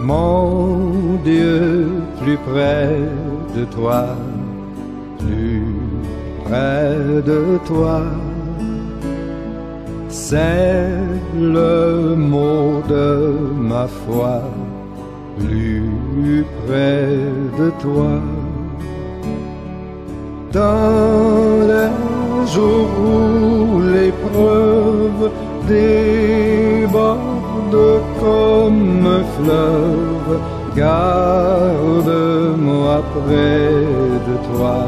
Mon Dieu, plus près de toi, plus près de toi. C'est le mot de ma foi, plus près de toi. Dans les jours où l'épreuve déborde comme un fleuve, garde-moi près de toi,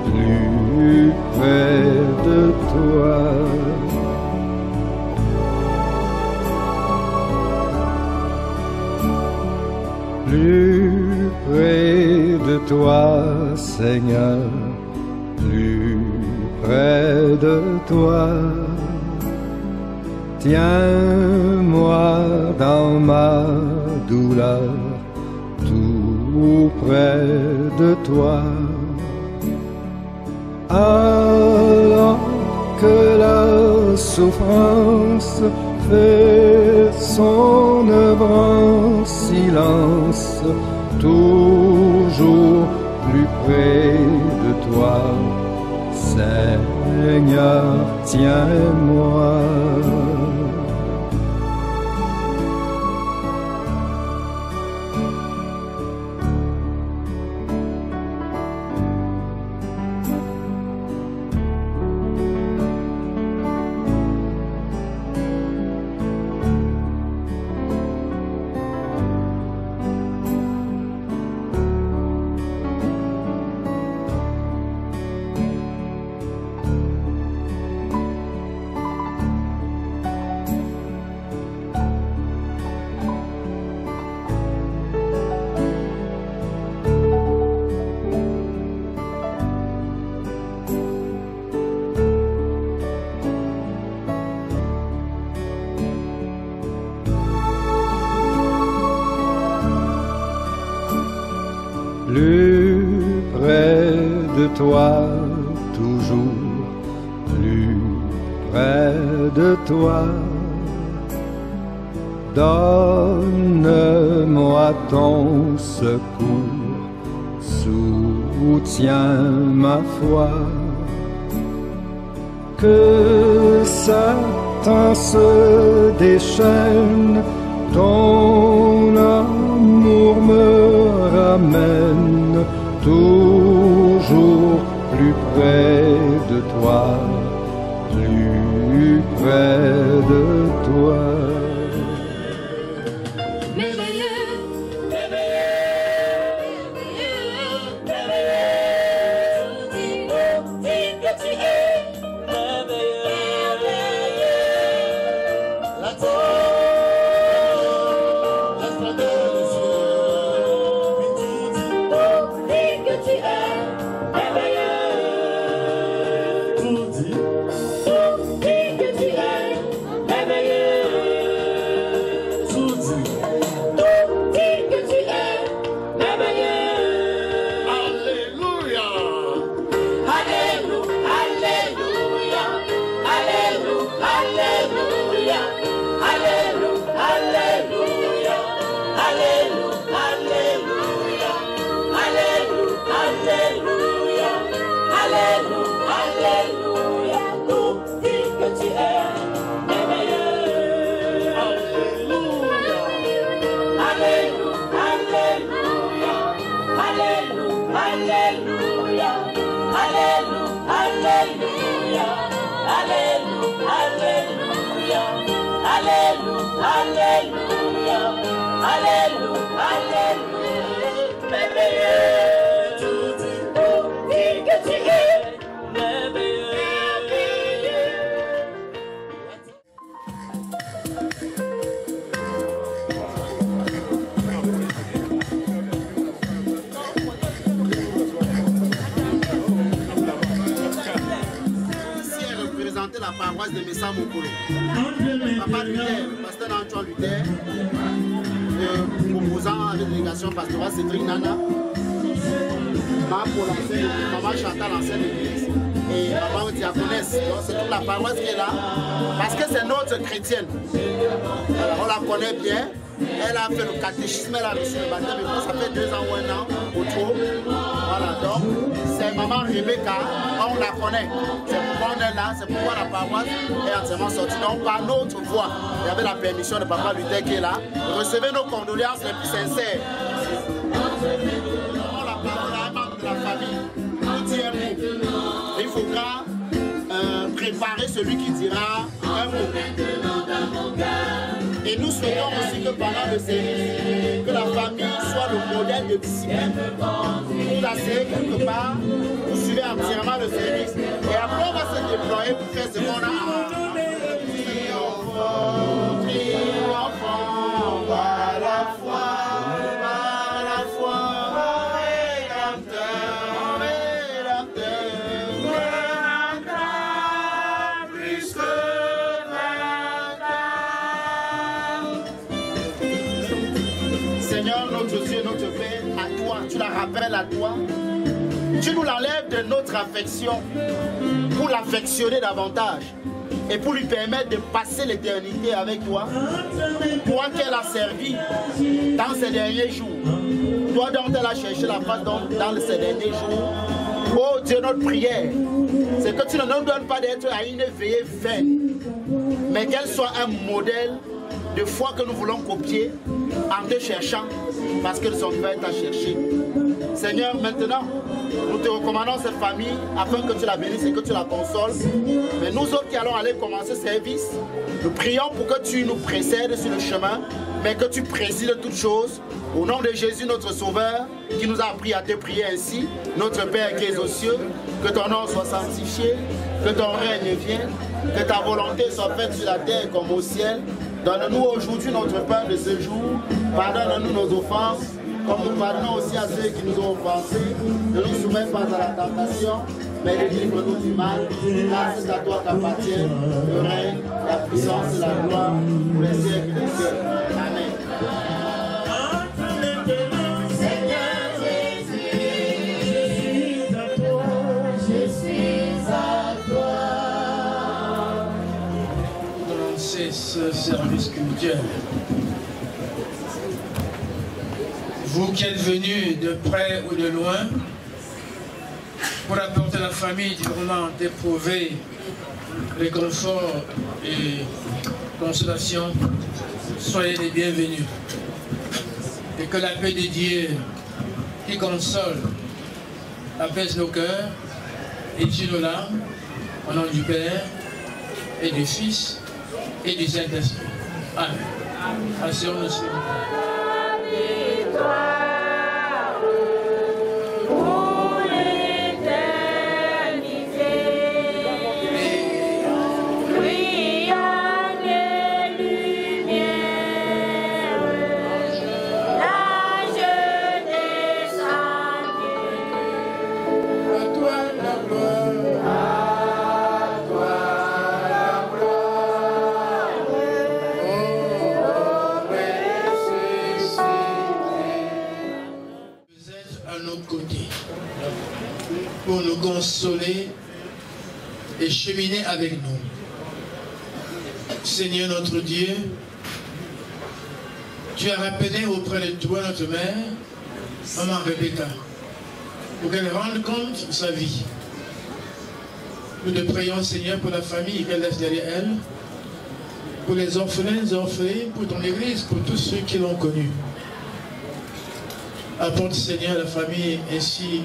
plus près de toi. Plus près de toi, Seigneur, plus près de toi. Tiens-moi dans ma douleur, tout près de toi. Alors que la souffrance fait son œuvre en silence, toujours plus près de toi, Seigneur, tiens-moi. Plus près de toi, toujours plus près de toi. Donne-moi ton secours, soutiens ma foi. Que Satan se déchaîne, ton amour me ramène toujours plus près de toi, plus près de toi. La paroisse de Messa Mokolo. Papa Luther, le pasteur Antoine Luther, opposant à la délégation pastorale Cédric Nana, pour l'ancienne, maman Chantal, l'ancienne église, et maman diaconesse. C'est toute la paroisse qui est là, parce que c'est notre chrétienne. On la connaît bien. Elle a fait le catéchisme, elle a reçu le baptême, et ça fait 2 ans ou 1 an au trop. Voilà, donc c'est maman Rebecca, on la connaît. C'est pourquoi on est là, c'est pourquoi la paroisse est entièrement sortie. Donc par notre voix, il y avait la permission de Papa Luther qui est là. Recevez nos condoléances les plus sincères. On la parole à un membre de la famille. Il faudra préparer celui qui dira un mot. Et nous souhaitons aussi que pendant le service, que la famille soit le modèle de discipline. Vous asseyez quelque part, vous suivez entièrement le service. Et après, on va se déployer pour faire ce qu'on a à enfant, par la foi, Seigneur, notre Dieu, notre Père, à toi, tu la rappelles à toi. Tu nous l'enlèves de notre affection pour l'affectionner davantage et pour lui permettre de passer l'éternité avec toi. Toi qu'elle a servi dans ces derniers jours. Toi dont elle a cherché la face dans ces derniers jours. Oh Dieu, notre prière, c'est que tu ne nous donnes pas d'être à une veillée vaine, mais qu'elle soit un modèle de foi que nous voulons copier en te cherchant, parce que nous sommes prêts à chercher. Seigneur, maintenant, nous te recommandons cette famille afin que tu la bénisses et que tu la consoles. Mais nous autres qui allons aller commencer ce service, nous prions pour que tu nous précèdes sur le chemin, mais que tu présides toutes choses. Au nom de Jésus, notre Sauveur, qui nous a appris à te prier ainsi, notre Père qui es aux cieux, que ton nom soit sanctifié, que ton règne vienne, que ta volonté soit faite sur la terre comme au ciel. Donne-nous aujourd'hui notre pain de ce jour. Pardonne-nous nos offenses, comme nous pardonnons aussi à ceux qui nous ont offensés. Ne nous soumets pas à la tentation, mais délivre-nous du mal. Car c'est à toi qu'appartient le règne, la puissance et la gloire pour les siècles des siècles. Amen. Ce service culturel. Vous qui êtes venus de près ou de loin pour apporter à la famille durement d'éprouver réconfort et consolation, soyez les bienvenus. Et que la paix de Dieu qui console apaise nos cœurs et tue nos larmes, au nom du Père et du Fils et du Saint-Esprit. Amen. Asseyons-nous sur pour nous consoler et cheminer avec nous. Seigneur notre Dieu, tu as rappelé auprès de toi notre mère, maman Rebecca, pour qu'elle rende compte de sa vie. Nous te prions, Seigneur, pour la famille qu'elle laisse derrière elle, pour les orphelins et orphelines, pour ton Église, pour tous ceux qui l'ont connue. Apporte, Seigneur, la famille ainsi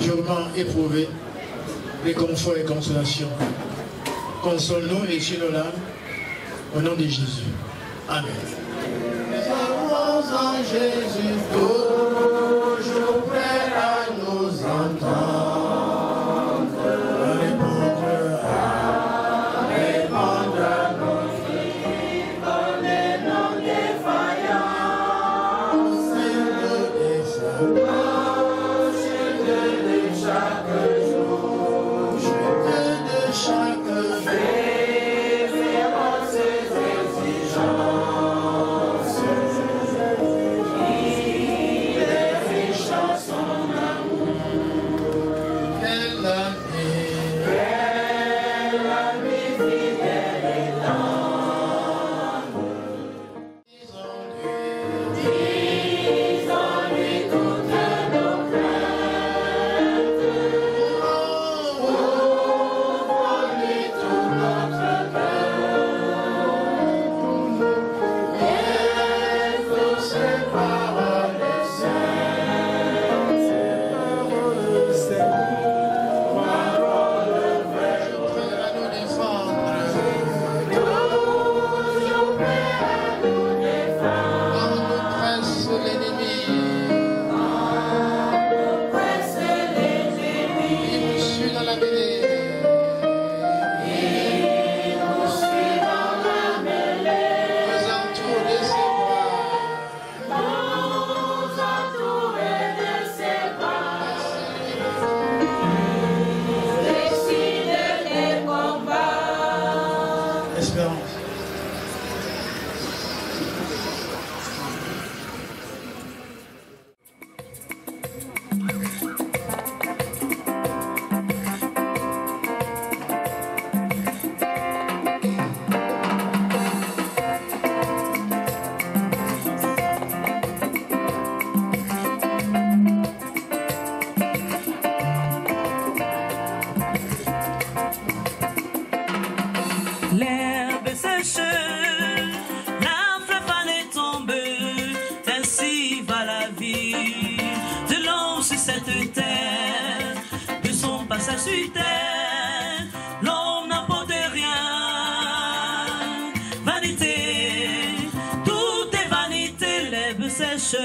durement éprouvée, réconfort et consolation. Console-nous et tue nos larmes, au nom de Jésus. Amen. Nous en Jésus, toujours prêt à nous entendre. Répondre à nos cris, connaît nos défaillances. C'est de chaque jour, de chaque jour. Révérence et exigence. sèche,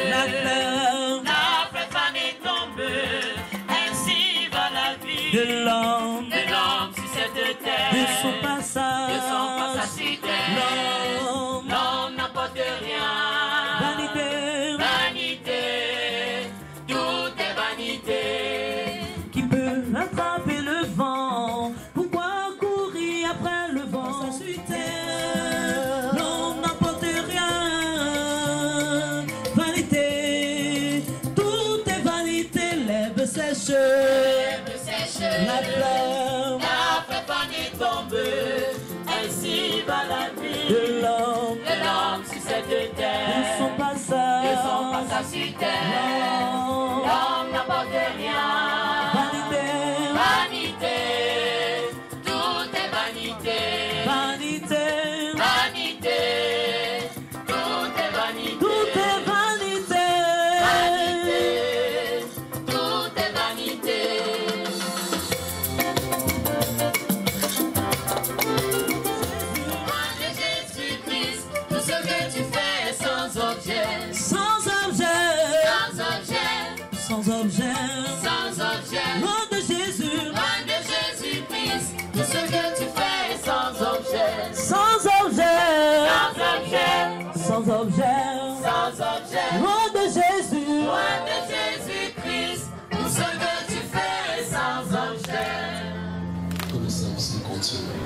la fleur fanée tombe, ainsi va la vie de l'homme sur cette terre, de son passage sur terre. L'homme n'apporte rien, vanité, tout est vanité. Qui peut attraper le vent? Pourquoi courir après le vent sur terre? L'homme n'apporte rien, vanité, tout est vanité. L'herbe sèche, la fleur fanée tombe, ainsi va la vie de l'homme sur cette terre, de son passage sur terre. L'homme n'apporte rien, vanité, tout est vanité, tout est vanité, tout est vanité, tout est vanité. Sans objet, nom de Jésus-Christ, tout ce que tu fais est sans objet, sans objet, nom de Jésus-Christ, tout ce que tu fais est sans objet. Que le service continue.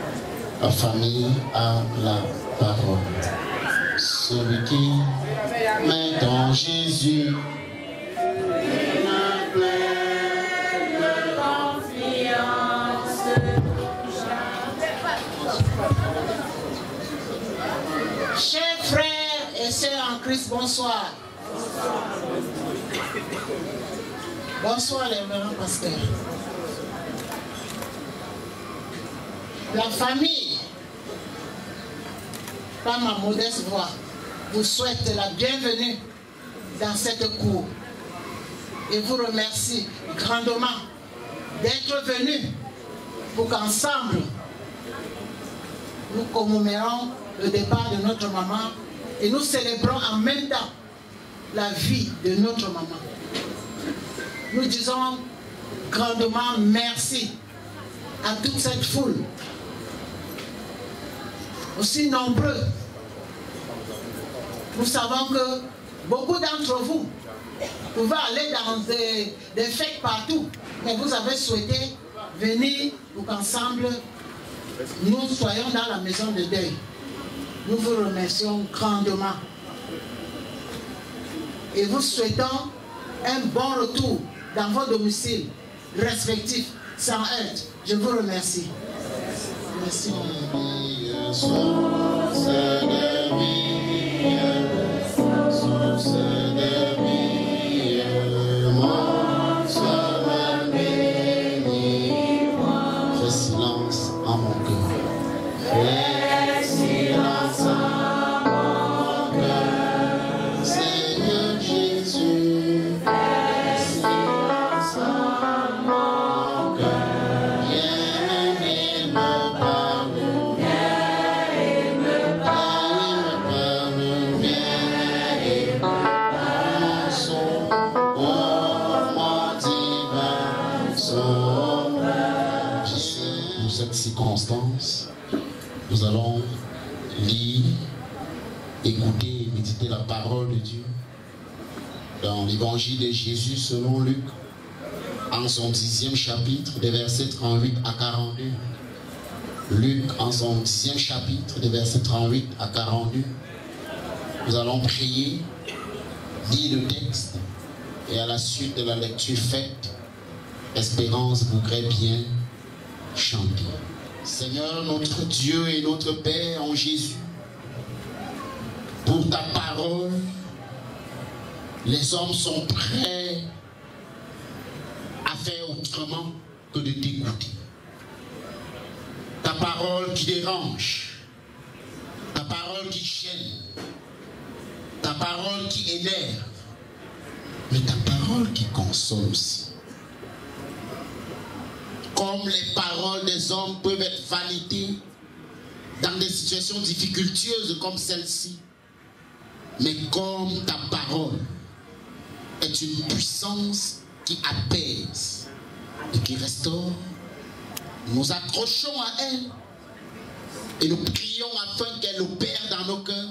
La famille a la parole. Celui qui met en Jésus Chers frères et sœurs en Christ, bonsoir. Bonsoir les révérends pasteurs. La famille, par ma modeste voix, vous souhaite la bienvenue dans cette cour et vous remercie grandement d'être venus pour qu'ensemble nous commémorons le départ de notre maman et nous célébrons en même temps la vie de notre maman. Nous disons grandement merci à toute cette foule, aussi nombreux. Nous savons que beaucoup d'entre vous pouvez aller dans des fêtes partout, mais vous avez souhaité venir pour qu'ensemble nous soyons dans la maison de deuil. Nous vous remercions grandement et vous souhaitons un bon retour dans vos domiciles respectifs sans heurts. Je vous remercie. Merci. Fais silence en mon cœur. Fais silence en mon cœur. Seigneur Jésus, fais silence en mon cœur. Viens et me parle. Viens et me parle. Viens et me parle. Son mon divin sauveur. Pour cette circonstance, nous allons lire, écouter et méditer la parole de Dieu dans l'évangile de Jésus selon Luc, en son 10e chapitre, des versets 38 à 42. Luc, en son 10e chapitre, des versets 38 à 42. Nous allons prier, lire le texte, et à la suite de la lecture faite, Espérance voudrait bien chanter. Seigneur, notre Dieu et notre Père en Jésus, pour ta parole, les hommes sont prêts à faire autrement que de t'écouter. Ta parole qui dérange, ta parole qui gêne, ta parole qui énerve, mais ta parole qui console aussi. Comme les paroles des hommes peuvent être vanité dans des situations difficultueuses comme celle-ci, Mais comme ta parole est une puissance qui apaise et qui restaure, nous accrochons à elle et nous prions afin qu'elle opère dans nos cœurs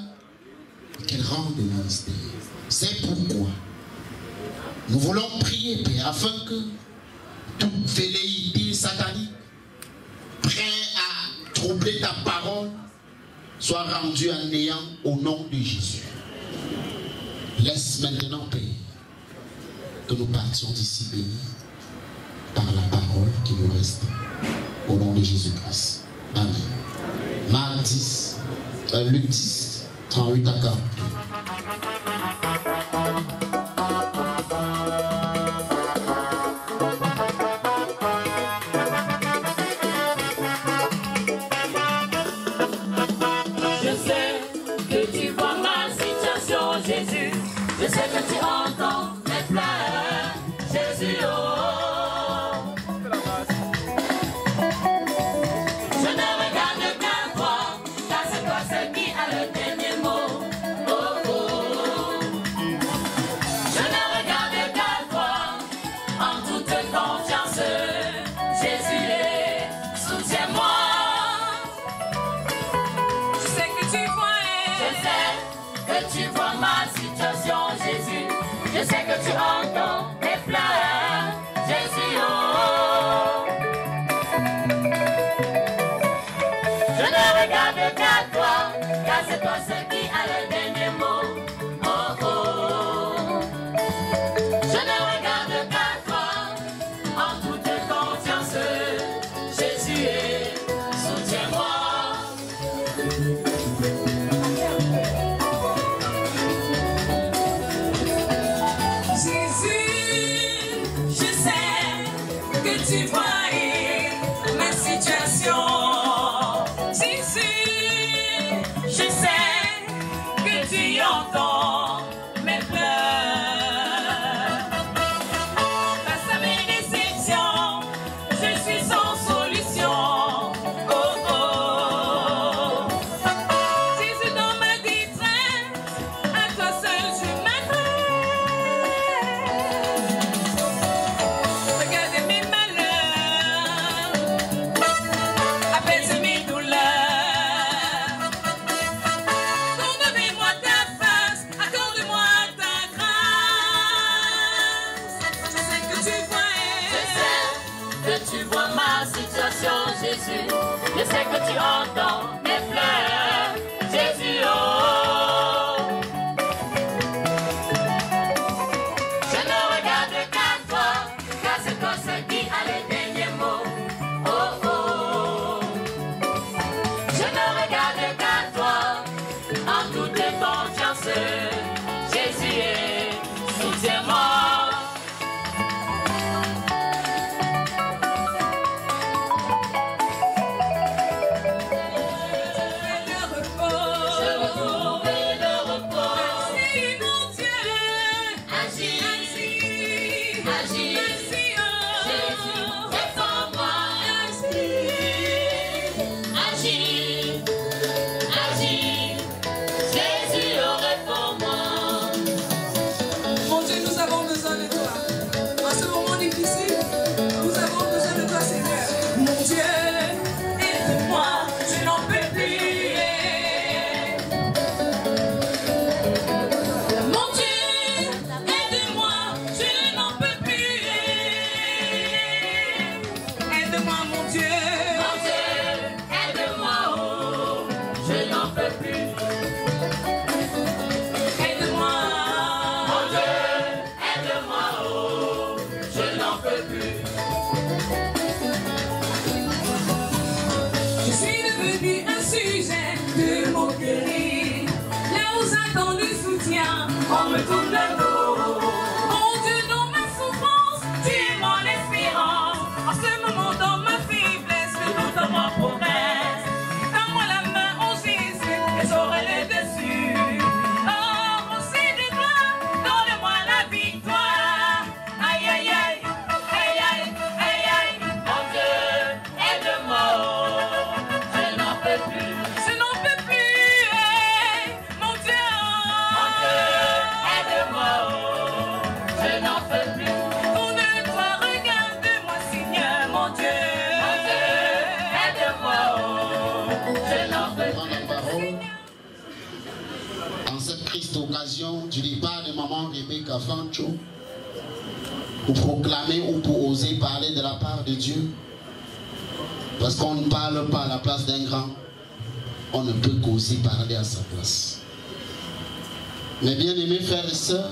et qu'elle rende le ministère. C'est pourquoi nous voulons prier, Père, afin que toute velléité satanique prêt à troubler ta parole soit rendue à néant au nom de Jésus. Laisse maintenant, Père, que nous partions d'ici bénis par la parole qui nous reste au nom de Jésus-Christ. Amen. Marc 10, Luc 10, 38 à 40. Jésus, je sais que tu entends mes pleurs, Jésus, oh. Je ne regarde qu'à toi, car c'est toi seul qui a le dernier mot, oh, oh. Je ne regarde qu'à toi, en toute confiance, Jésus, soutiens-moi. Je sais que tu vois, que tu vois ma situation, Jésus. Je sais que tu entends mes pleurs, Jésus, oh. Je ne regarde qu'à toi, car c'est toi seul qui a le dernier mot, oh, oh. Je ne regarde qu'à toi, en toute confiance, Jésus, soutiens-moi. Tu vois ma situation, Jésus, je sais que tu entends mes pleurs. Face à mes déceptions, je suis sans solution, oh, oh. Jésus, dans ma détresse, à toi seul je m'adresse. Regarde mes apaise mes douleurs. Donne-moi ta face, accorde-moi ta grâce. Je sais que tu vois, je sais que tu vois ma situation, Jésus. Je sais que tu entends mes pleurs, Jésus, oh. Je ne regarde qu'à toi, car c'est toi seul qui a les derniers mots. En toute confiance, Jésus, soutiens-moi. Je retrouve le repos. Agis, mon Dieu. Agis, agis. Jésus, réponds-moi. Agis, agis. Jésus, réponds-moi. Mon Dieu, nous avons besoin de toi. En ce moment difficile, nous avons besoin de toi, Seigneur. Mon Dieu, aide-moi, je n'en peux plus. Mon Dieu, aide-moi, je n'en peux plus. Aide-moi, mon Dieu. Mon Dieu, aide-moi, oh, je n'en peux plus. Aide-moi, mon Dieu, aide-moi, oh, je n'en peux plus. Je suis devenu un sujet de moquerie. Là où j'attends le soutien, On me tourne le dos. mon Dieu, dans ma souffrance, tu es mon espérance. En ce moment, dans ma faiblesse, Tout dans mon progresse, donne-moi la main en Jésus et j'aurai le dessus. Oh, mon Seigneur, donne-moi la victoire. Aïe, aïe, aïe, aïe, aïe, aïe, aïe. mon Dieu, aide-moi, oh, je n'en peux plus. Je n'en peux plus, mon Dieu. Mon triste occasion du départ de maman Rebecca Fancho pour proclamer ou pour oser parler de la part de Dieu. Parce qu'on ne parle pas à la place d'un grand, on ne peut qu'oser parler à sa place. Mes bien-aimés frères et sœurs,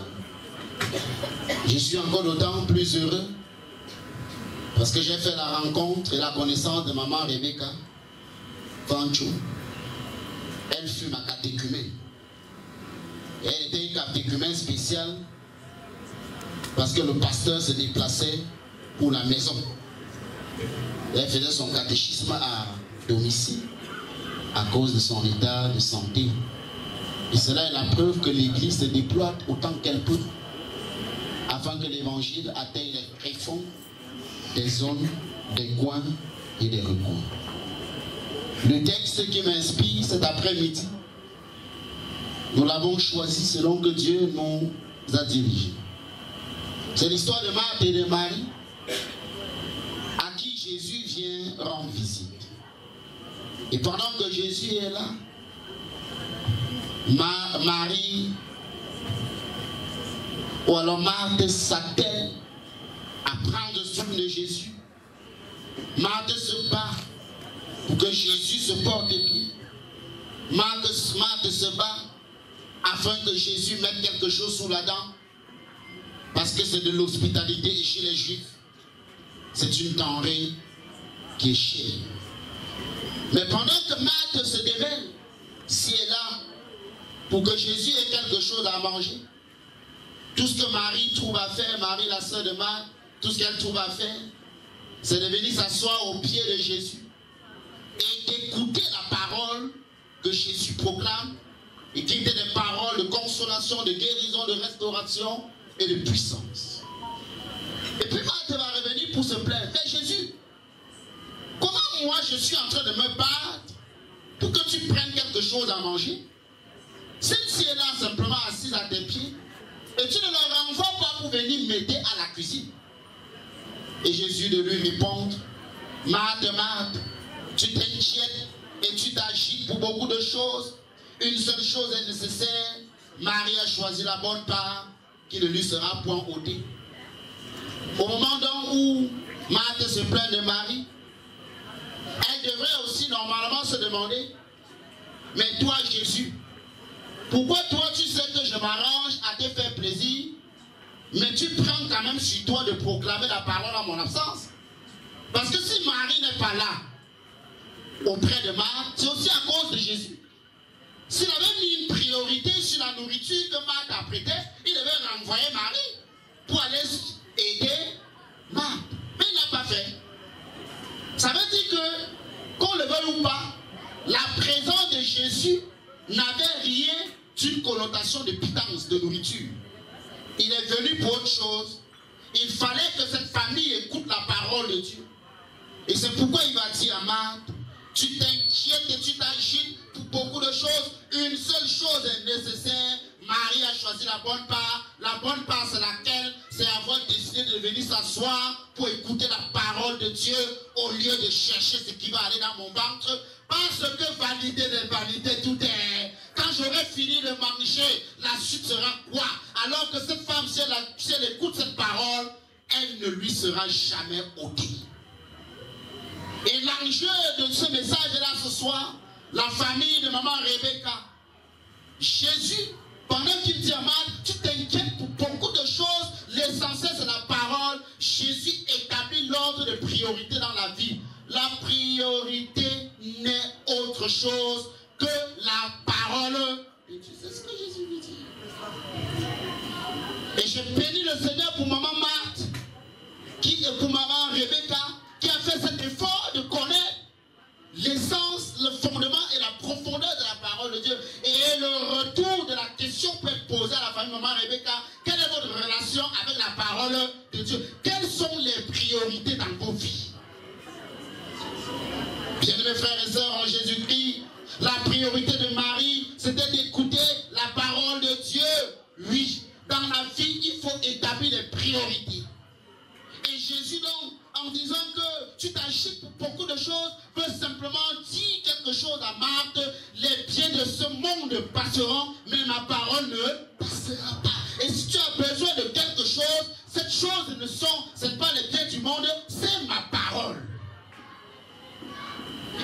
je suis encore d'autant plus heureux parce que j'ai fait la rencontre et la connaissance de maman Rebecca Fancho. Elle fut ma catéchumène. Elle était une catéchumène spéciale parce que le pasteur se déplaçait pour la maison. Elle faisait son catéchisme à domicile à cause de son état de santé. Et cela est la preuve que l'Église se déploie autant qu'elle peut afin que l'Évangile atteigne les tréfonds des zones, des coins et des recoins. Le texte qui m'inspire cet après-midi, nous l'avons choisi selon que Dieu nous a dirigés. C'est l'histoire de Marthe et de Marie à qui Jésus vient rendre visite. Et pendant que Jésus est là, Marie ou alors Marthe s'attelle à prendre soin de Jésus. Marthe se bat pour que Jésus se porte bien. Marthe se bat afin que Jésus mette quelque chose sous la dent. Parce que c'est de l'hospitalité chez les Juifs. C'est une denrée qui est chère. Mais pendant que Marthe se démène, si elle est là, pour que Jésus ait quelque chose à manger, tout ce que Marie trouve à faire, Marie la sœur de Marthe, tout ce qu'elle trouve à faire, c'est de venir s'asseoir au pied de Jésus et d'écouter la parole que Jésus proclame et qui étaient des paroles de consolation, de guérison, de restauration et de puissance. Et puis Marthe va revenir pour se plaindre. Mais Jésus, comment moi je suis en train de me battre pour que tu prennes quelque chose à manger? Celle-ci est là simplement assise à tes pieds et tu ne leur renvoies pas pour venir m'aider à la cuisine. Et Jésus de lui répondre, Marthe, Marthe, tu t'inquiètes et tu t'agites pour beaucoup de choses. Une seule chose est nécessaire. Marie a choisi la bonne part qui ne lui sera point ôtée. Au moment donc où Marthe se plaint de Marie, elle devrait aussi normalement se demander, mais toi Jésus, pourquoi toi tu sais que je m'arrange à te faire plaisir, mais tu prends quand même sur toi de proclamer la parole en mon absence? Parce que si Marie n'est pas là auprès de Marthe, c'est aussi à cause de Jésus. S'il avait mis une priorité sur la nourriture que Marthe apprêtait, il devait renvoyer Marie pour aller aider Marthe. Mais il n'a pas fait. Ça veut dire que, qu'on le veuille ou pas, la présence de Jésus n'avait rien d'une connotation de pitance, de nourriture. Il est venu pour autre chose. Il fallait que cette famille écoute la parole de Dieu. Et c'est pourquoi il va dire à Marthe, tu t'inquiètes et tu t'agites pour beaucoup de choses. Une seule chose est nécessaire. Marie a choisi la bonne part. La bonne part, c'est laquelle? C'est avoir décidé de venir s'asseoir pour écouter la parole de Dieu au lieu de chercher ce qui va aller dans mon ventre. Parce que vanité de vanité, tout est. Quand j'aurai fini de manger, la suite sera quoi? Alors que cette femme, si elle écoute cette parole, elle ne lui sera jamais ôtée. Et l'enjeu de ce message-là ce soir, la famille de maman Rebecca, Jésus, pendant qu'il dit à Marthe, tu t'inquiètes pour beaucoup de choses, l'essentiel c'est la parole. Jésus établit l'ordre de priorité dans la vie. La priorité n'est autre chose que la parole. Et tu sais ce que Jésus lui dit. Et je bénis le Seigneur pour maman Marthe, pour maman Rebecca, qui a fait cet effort de connaître l'essence, le fondement et la profondeur de la parole de Dieu. Et le retour de la question peut être posé à la famille maman Rebecca. Quelle est votre relation avec la parole de Dieu? Quelles sont les priorités dans vos vies? Bien-aimés frères et sœurs en Jésus-Christ, la priorité de Marie, c'était d'écouter la parole de Dieu. Oui, dans la vie, il faut établir des priorités. Et Jésus donc, en disant que tu t'agites pour beaucoup de choses, peut simplement dire quelque chose à Marthe. Les biens de de ce monde passeront, mais ma parole ne passera pas. Et si tu as besoin de quelque chose, cette chose ce n'est pas les biens du monde, c'est ma parole.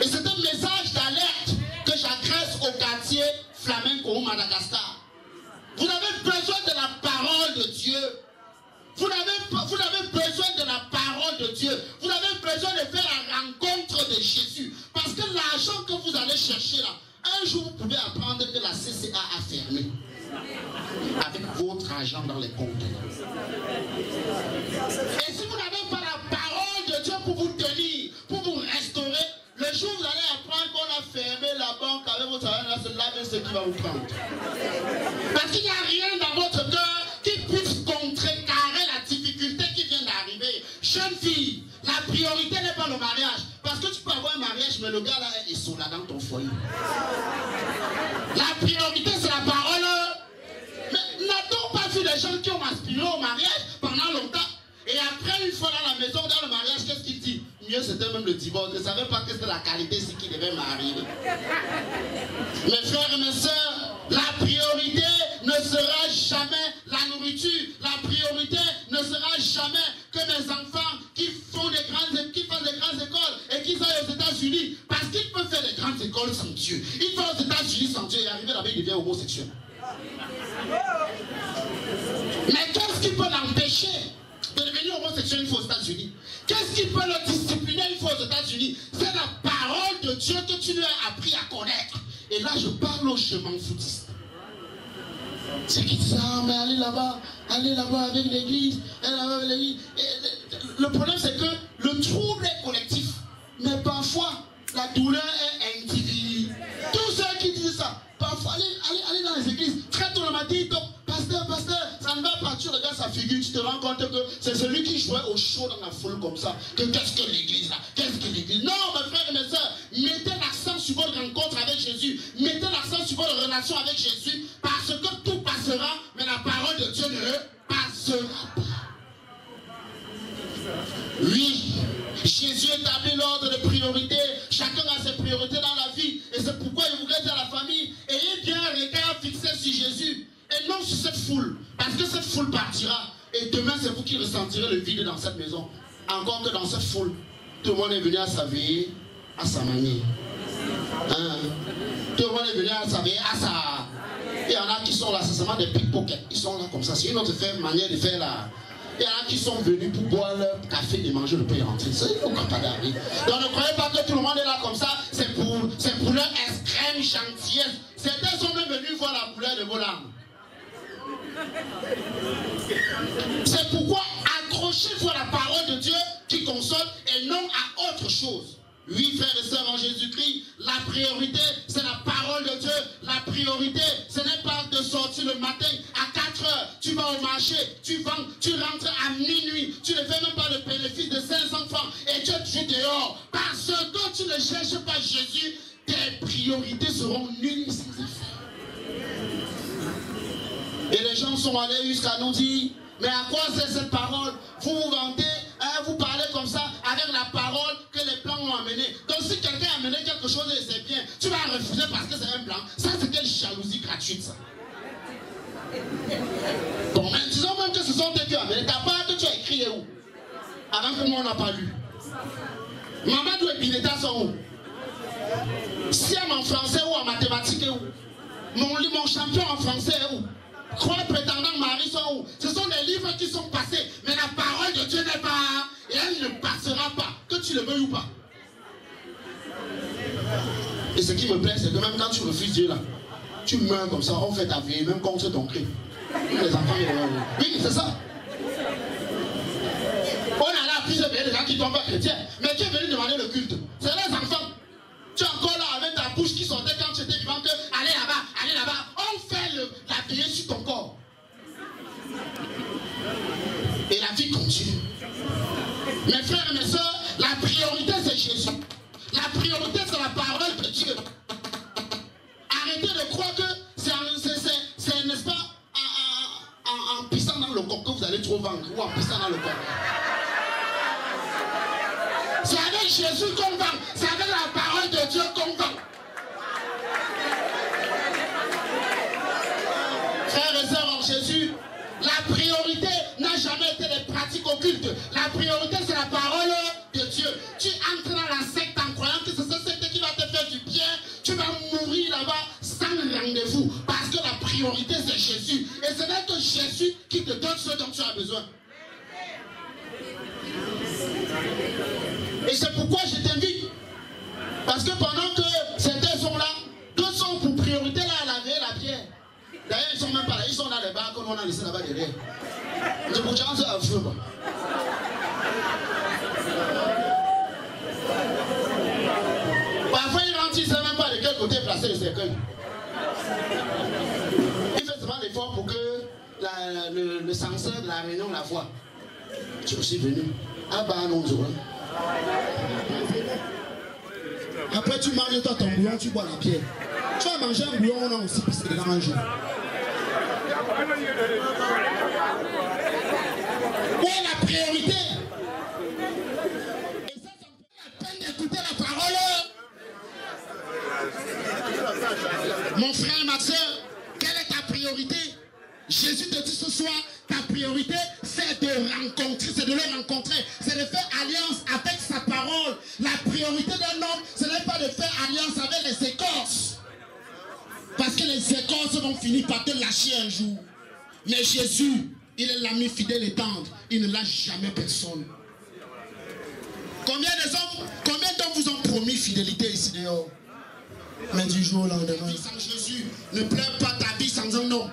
Et c'est un message d'alerte que j'adresse au quartier flamenco au Madagascar. Vous avez besoin de la parole de Dieu. Vous avez besoin de la parole de Dieu. Vous avez besoin de faire la rencontre de Jésus. Parce que l'argent que vous allez chercher là, un jour vous pouvez apprendre que la CCA a fermé. Avec votre argent dans les comptes. Et si vous n'avez pas la parole de Dieu pour vous tenir, pour vous restaurer, le jour où vous allez apprendre qu'on a fermé la banque avec votre argent, c'est là ce qui va vous prendre. Parce qu'il n'y a rien dans votre cœur qui puisse contrecarrer la difficulté qui vient d'arriver. Jeune fille, la priorité n'est pas le mariage. Parce que tu peux avoir un mariage, mais le gars là est sous là dans ton foyer. La priorité c'est la parole. Mais n'a-t-on pas vu des gens qui ont aspiré au mariage pendant longtemps? Et après, une fois dans la maison, dans le mariage, qu'est-ce qu'il dit? Mieux c'était même le divorce. Je ne savais pas que c'était la qualité ici qui devait m'arriver. Mes frères et mes sœurs, la priorité ne sera jamais la nourriture. La priorité ne sera jamais que mes enfants qui fassent des grandes écoles et qui aillent aux États-Unis. Parce qu'ils peuvent faire des grandes écoles sans Dieu. Ils vont aux États-Unis sans Dieu et arriver là-bas, il devient homosexuel. Mais qu'est-ce qui peut l'empêcher de devenir homosexuel une fois aux États-Unis? Qu'est-ce qui peut le discipliner une fois aux États-Unis? C'est la parole de Dieu que tu lui as appris à connaître. Et là, je parle aux je m'en foutistes. C'est qui dit ça, mais allez là-bas avec l'église, allez là-bas avec l'église. Le problème, c'est que le trouble est collectif. Mais parfois, la douleur est individuelle. Tous ceux qui disent ça, parfois, allez dans les églises. Très tôt le matin, pasteur, ça ne va pas. Tu regardes sa figure, tu te rends compte que c'est celui qui jouait au show dans la foule comme ça. Qu'est-ce que l'église là? Qu'est-ce que l'église? Non, mes frères et mes soeurs, mettez l'accent sur votre rencontre avec Jésus. Mettez l'accent sur votre relation avec Jésus. Parce que tout passera, mais la parole de Dieu ne passera pas. Oui, Jésus établit l'ordre de priorité. Chacun a ses priorités dans la vie. Et c'est pourquoi il voudrait dire à la famille, ayez bien un regard fixé sur Jésus. Et non sur cette foule. Parce que cette foule partira. Et demain, c'est vous qui ressentirez le vide dans cette maison. Encore que dans cette foule, tout le monde est venu à sa vie, à sa manière. Hein? Tout le monde est venu à sa vie, à sa... Il y en a qui sont là, c'est seulement des pickpockets. Ils sont là comme ça. C'est une autre manière de faire là. Il y en a qui sont venus pour boire leur café et manger le pain entier. Ça, il ne faut pas d'arriver. Donc ne croyez pas que tout le monde est là comme ça. C'est pour leur extrême gentillesse. Certains sont même venus voir la couleur de vos larmes. C'est pourquoi accrochez-vous à la parole de Dieu qui console et non à autre chose. Oui, frères et sœurs en Jésus-Christ, la priorité, c'est la parole de Dieu. La priorité, ce n'est pas de sortir le matin à 4 heures. Tu vas au marché, tu vends, tu rentres à minuit. Tu ne fais même pas le bénéfice de 500 francs et tu es dehors. Parce que tu ne cherches pas Jésus, tes priorités seront nulles sans effet. Et les gens sont allés jusqu'à nous dire, mais à quoi c'est cette parole? Vous vous vantez, hein, vous parlez comme ça avec la parole que les blancs ont amenée. Donc si quelqu'un a amené quelque chose et c'est bien, tu vas refuser parce que c'est un blanc. Ça c'est quelle jalousie gratuite ça. Bon, mais disons même que ce sont eux qui ont amené. Ta part que tu as écrit où? Avant que moi on n'a pas lu. Mamadou et Bineta sont où? Siam en français ou en mathématiques est où? Mon champion en français est où? Croix prétendant Marie sont où? Ce sont des livres qui sont passés, mais la parole de Dieu n'est pas, et elle ne passera pas, que tu le veuilles ou pas. Et ce qui me plaît, c'est que même quand tu refuses Dieu là, tu meurs comme ça, on fait ta vie, même contre ton cri. Les enfants, oui, c'est ça. On a là plusieurs pays, des gens qui ne sont pas chrétiens, mais qui est venu demander le culte. C'est les enfants. Tu es encore là avec ta bouche qui sortait quand tu étais vivant que allez là-bas. On fait la prière sur ton corps. Et la vie continue. Mes frères et mes soeurs, la priorité c'est Jésus. La priorité c'est la parole de Dieu. Arrêtez de croire que c'est n'est-ce pas, en pissant dans le corps que vous allez trop vendre ou en pissant dans le corps. C'est avec Jésus qu'on vend. C'est avec la parole de Dieu qu'on vend. Frères et sœurs en Jésus, la priorité n'a jamais été les pratiques occultes. La priorité, c'est la parole de Dieu. Tu entres dans la secte en croyant que c'est cette secte qui va te faire du bien. Tu vas mourir là-bas sans rendez-vous. Parce que la priorité, c'est Jésus. Et ce n'est que Jésus qui te donne ce dont tu as besoin. Et c'est pourquoi je t'invite. Parce que pendant que certains sont là, d'autres sont pour priorité là à laver la pierre. D'ailleurs, ils sont même pas là, ils sont dans les bars qu'on a laissé là-bas derrière. C'est pour chance à feu. Parfois, ils rentrent, ils ne savent même pas de quel côté placer le cercueil. Il fait souvent l'effort pour que le censeur de la réunion la voie. Tu es aussi venu. Ah bah non, après, tu manges toi ton bouillon, tu bois la pierre. Tu vas manger un bouillon, on a aussi pissé dedans un jour. Où est la priorité? Et ça me fait la peine d'écouter la parole. Mon frère, ma soeur, quelle est ta priorité? Jésus te dit ce soir, ta priorité, c'est de rencontrer, c'est de le rencontrer, c'est de faire alliance avec sa parole. La priorité d'un homme, ce n'est pas de faire alliance avec les écorces. Parce que les écorces vont finir par te lâcher un jour. Mais Jésus, il est l'ami fidèle et tendre. Il ne lâche jamais personne. Combien d'hommes vous ont promis fidélité ici dehors? Mais du jour au lendemain, sans Jésus, ne pleure pas ta vie sans un homme.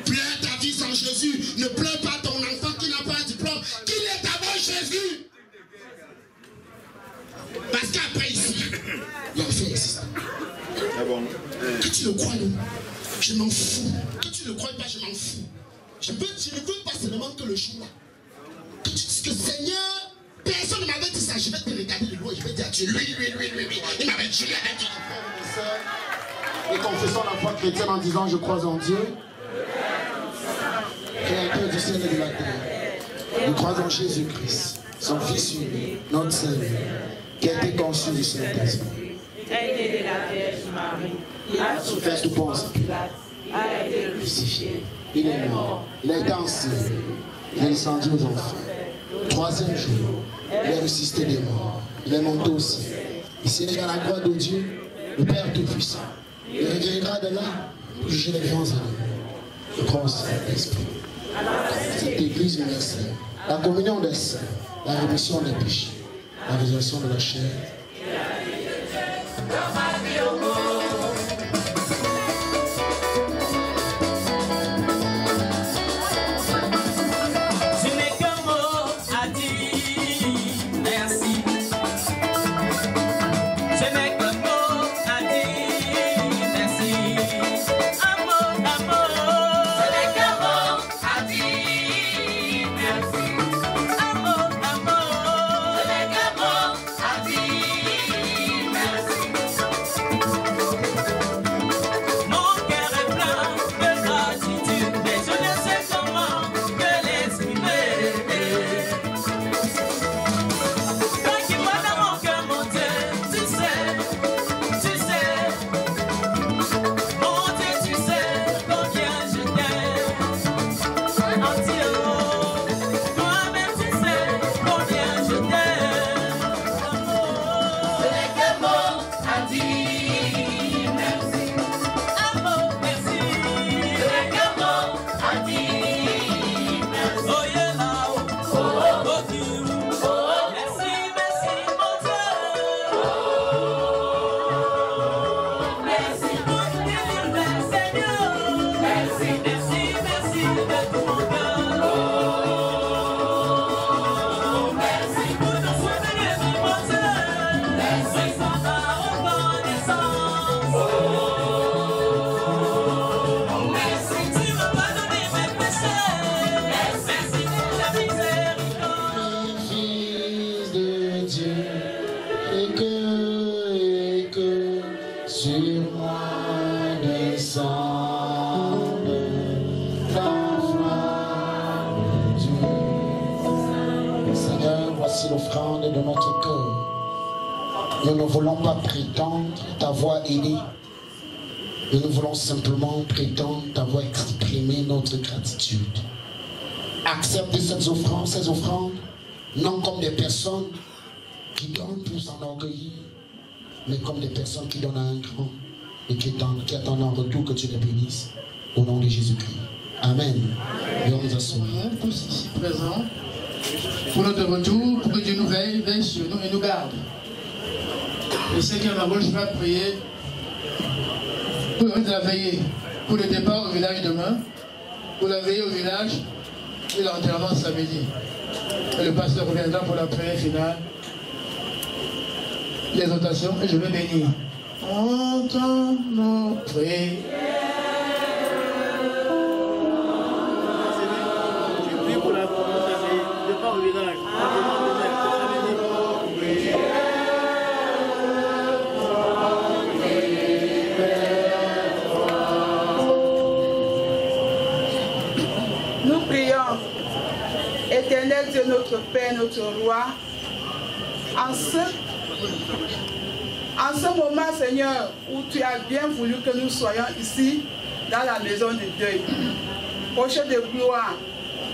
Pleure ta vie sans Jésus. Ne pleure pas ton enfant qui n'a pas de diplôme. Qu'il est d'abord Jésus. Parce qu'après ici, il y a fait ici. Que tu le crois, non? Je m'en fous. Que tu ne le crois pas, je m'en fous. Je ne veux pas seulement que le jour là. Que tu dises que Seigneur, personne ne m'avait dit ça. Je vais te regarder de loin. Je vais dire à Dieu, lui. Il m'avait dit, et confessons la foi chrétienne en disant, je crois en Dieu, créateur du ciel et de la terre. Nous croyons en Jésus-Christ, son Fils unique, notre Seigneur, qui a été conçu du Saint-Esprit. Aidé de la Vierge Marie, il a souffert tout pense. a été crucifié. Il est mort, il a été enseigné, il est descendu aux enfers. Troisième jour, il est ressuscité des morts, il est monté au ciel. Il siège à la gloire de Dieu, le Père Tout-Puissant. Il reviendra de là pour juger les grands ennemis. Je crois au Saint-Esprit. Cette Église universelle, la communion des saints, la rémission des péchés, la résurrection de la chair. L'offrande de notre cœur. Nous ne voulons pas prétendre t'avoir aidé, Et nous voulons simplement prétendre t'avoir exprimé notre gratitude. Accepte ces offrandes, non comme des personnes qui donnent pour s'enorgueillir, mais comme des personnes qui donnent à un grand et qui attendent en retour que tu les bénisses. Au nom de Jésus-Christ. Amen. Et on nous assoit. Tous ici présents, pour notre retour, pour que Dieu nous veille sur nous et nous garde. Je sais qu'il y en a beaucoup, je vais prier pour la veillée, pour le départ au village demain, pour la veillée au village et l'enterrement samedi. Et le pasteur reviendra pour la prière finale, l'exhortation, et je vais bénir. Entends nos prières. Je prie pour la départ au village. Nous prions, Éternel Dieu, notre Père, notre Roi, en ce moment, Seigneur, où tu as bien voulu que nous soyons ici, dans la maison de deuil, proche de gloire,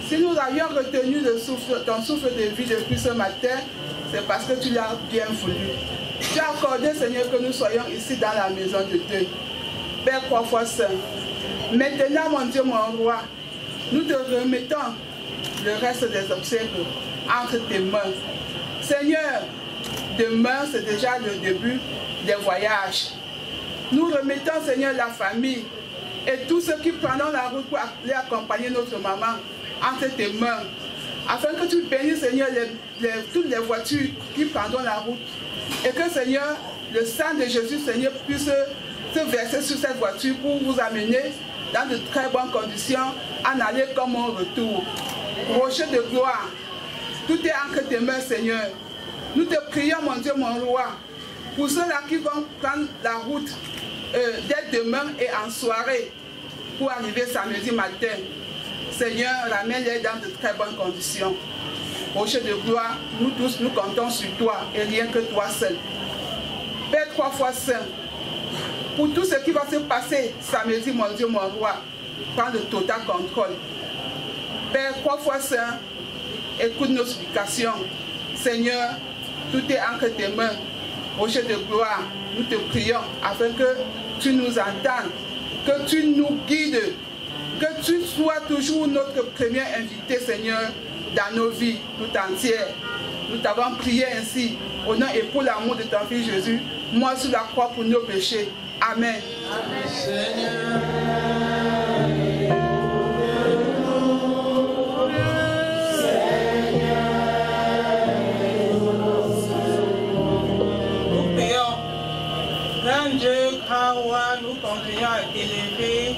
si nous avions retenu ton souffle de vie depuis ce matin, c'est parce que tu l'as bien voulu. Tu as accordé, Seigneur, que nous soyons ici dans la maison de deuil. Père 3 fois saint, maintenant, mon Dieu, mon Roi, nous te remettons le reste des obsèques entre tes mains. Seigneur, demain, c'est déjà le début des voyages. Nous remettons, Seigneur, la famille et tous ceux qui prendront la route pour aller accompagner notre maman entre tes mains, afin que tu bénisses, Seigneur, toutes les voitures qui prendront la route, et que, Seigneur, le sang de Jésus, Seigneur, puisse se verser sur cette voiture pour vous amener dans de très bonnes conditions, en aller comme en retour. Rocher de gloire, tout est entre tes mains, Seigneur. Nous te prions, mon Dieu, mon Roi, pour ceux-là qui vont prendre la route dès demain et en soirée pour arriver samedi matin. Seigneur, ramène-les dans de très bonnes conditions. Rocher de gloire, nous tous, nous comptons sur toi et rien que toi seul. Père 3 fois saint, pour tout ce qui va se passer samedi, mon Dieu, mon Roi, prends le total contrôle. Père 3 fois saint, écoute nos supplications. Seigneur, tout est entre tes mains. Rocher de gloire, nous te prions afin que tu nous entendes, que tu nous guides, que tu sois toujours notre premier invité, Seigneur, dans nos vies tout entières. Nous t'avons prié ainsi, au nom et pour l'amour de ton Fils Jésus, mort sur la croix pour nos péchés. Amen. Amen. Seigneur. Grand Dieu, grand roi, nous continuons à t'élever,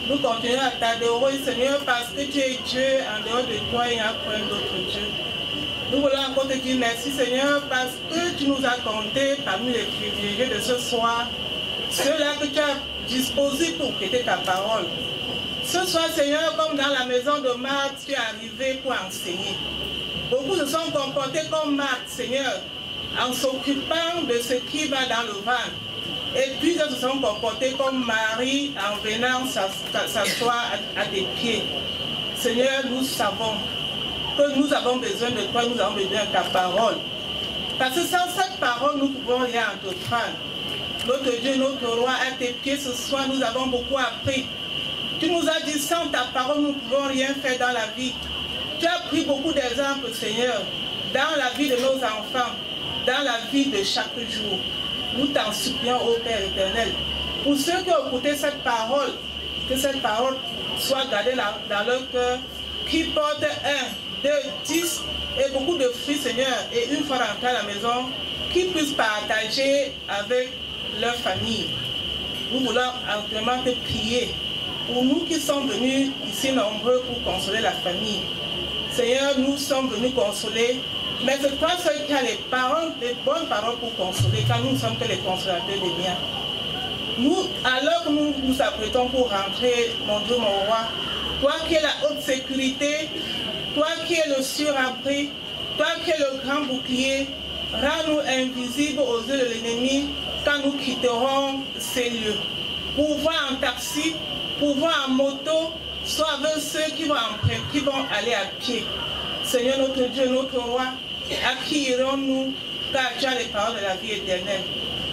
nous continuons à t'adorer, Seigneur, parce que tu es Dieu, en dehors de toi, il n'y a point d'autre Dieu. Nous voulons encore te dire merci, Seigneur, parce que tu nous as compté parmi les privilégiés de ce soir, ceux-là que tu as disposés pour prêter ta parole. Ce soir, Seigneur, comme dans la maison de Marthe, tu es arrivé pour enseigner. Beaucoup se sont comportés comme Marthe, Seigneur, en s'occupant de ce qui va dans le ventre. Et puis ils se sont comportés comme Marie en venant s'asseoir à tes pieds. Seigneur, nous savons que nous avons besoin de toi, nous avons besoin de ta parole. Parce que sans cette parole, nous ne pouvons rien entreprendre. Notre Dieu, notre roi, à tes pieds ce soir, nous avons beaucoup appris. Tu nous as dit, sans ta parole, nous ne pouvons rien faire dans la vie. Tu as pris beaucoup d'exemples, Seigneur, dans la vie de nos enfants, dans la vie de chaque jour. Nous t'en supplions, ô Père éternel, pour ceux qui ont écouté cette parole, que cette parole soit gardée dans leur cœur, qui porte 1, 2, 10 et beaucoup de fruits, Seigneur, et une fois rentrés à la maison, qui puissent partager avec leur famille. Nous voulons entièrement te prier pour nous qui sommes venus ici nombreux pour consoler la famille. Seigneur, nous sommes venus consoler. Mais c'est toi seul qui as les bonnes paroles pour consoler, car nous ne sommes que les consolateurs des biens. Nous, alors que nous nous apprêtons pour rentrer, mon Dieu, mon roi, toi qui es la haute sécurité, toi qui es le surabri, toi qui es le grand bouclier, rends-nous invisibles aux yeux de l'ennemi quand nous quitterons ces lieux. pour voir en taxi, pour voir en moto, soit avec ceux qui vont aller à pied. Seigneur notre Dieu, notre roi, à qui irons-nous car tu as les paroles de la vie éternelle.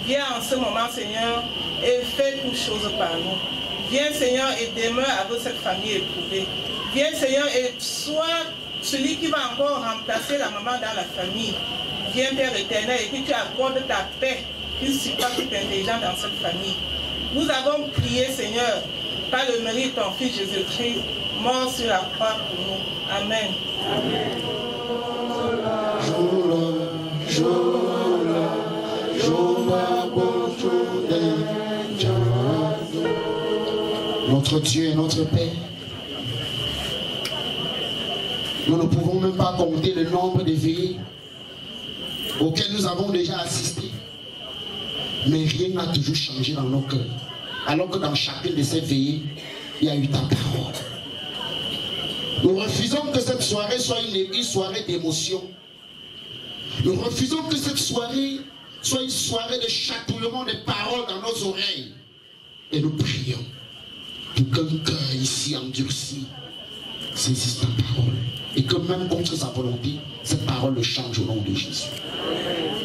Viens en ce moment, Seigneur, et fais toutes choses par nous. Viens, Seigneur, et demeure avec cette famille éprouvée. Viens, Seigneur, et sois celui qui va encore remplacer la maman dans la famille. Viens, Père éternel, et que tu accordes ta paix qui supporte toute intelligence dans cette famille. Nous avons prié, Seigneur, par le mérite de ton Fils Jésus-Christ, mort sur la croix pour nous. Amen. Notre Dieu et notre Père, nous ne pouvons même pas compter le nombre de veillées auxquelles nous avons déjà assisté. Mais rien n'a toujours changé dans nos cœurs. Alors que dans chacune de ces veillées, il y a eu ta parole. Nous refusons que cette soirée soit une soirée d'émotion. Nous refusons que cette soirée soit une soirée de chatouillement des paroles dans nos oreilles. Et nous prions pour qu'un cœur ici endurci saisisse ta parole. Et que même contre sa volonté, cette parole le change au nom de Jésus.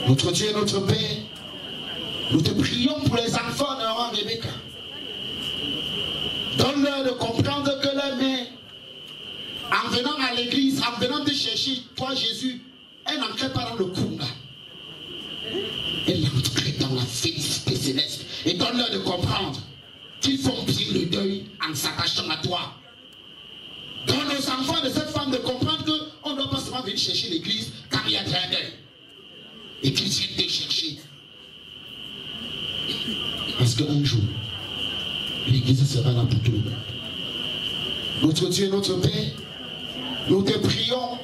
Notre Dieu et notre Père, nous te prions pour les enfants de roi Rebecca. Donne-leur de comprendre que leur mère, en venant à l'église, en venant te chercher, toi Jésus, elle n'entrait pas dans le Kunga. Elle entrait dans la félicité céleste. Et donne-leur de comprendre qu'ils font bien le deuil en s'attachant à toi. Donne aux enfants de cette femme de comprendre qu'on ne doit pas seulement venir chercher l'église car il y a un deuil. Et qu'ils viennent te chercher. Parce qu'un jour, l'église sera là pour tout le monde. Notre Dieu et notre Père, nous te prions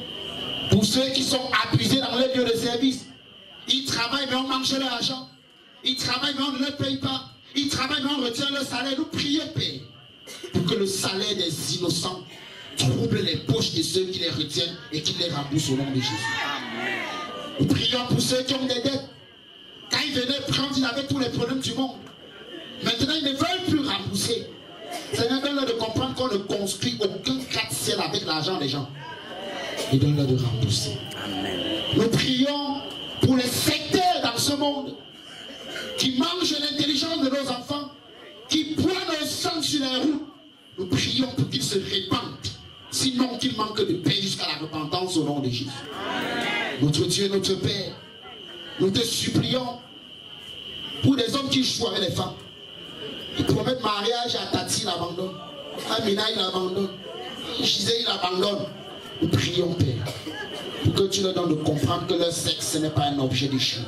pour ceux qui sont abusés dans les lieux de service. Ils travaillent mais on mange leur argent. Ils travaillent mais on ne les paye pas. Ils travaillent mais on retient leur salaire. Nous prions, Père, pour que le salaire des innocents trouble les poches de ceux qui les retiennent et qui les remboursent au nom de Jésus. Amen. Nous prions pour ceux qui ont des dettes. Quand ils venaient prendre, ils avaient tous les problèmes du monde. Maintenant, ils ne veulent plus rembourser. Seigneur, donne-leur de comprendre qu'on ne construit aucun gratte-ciel avec l'argent des gens. Et donne-leur de rembourser. Amen. Nous prions pour les secteurs dans ce monde qui mangent l'intelligence de nos enfants, qui boivent nos sang sur les routes. Nous prions pour qu'ils se répandent, sinon qu'ils manquent de paix jusqu'à la repentance au nom de Jésus. Amen. Notre Dieu, notre Père, nous te supplions pour des hommes qui jouent avec les femmes. Ils promettent mariage à Tati, il abandonne. Amina, il abandonne. Gisèle, il abandonne. Nous prions, Père, pour que tu leur donnes de comprendre que leur sexe, ce n'est pas un objet de choix.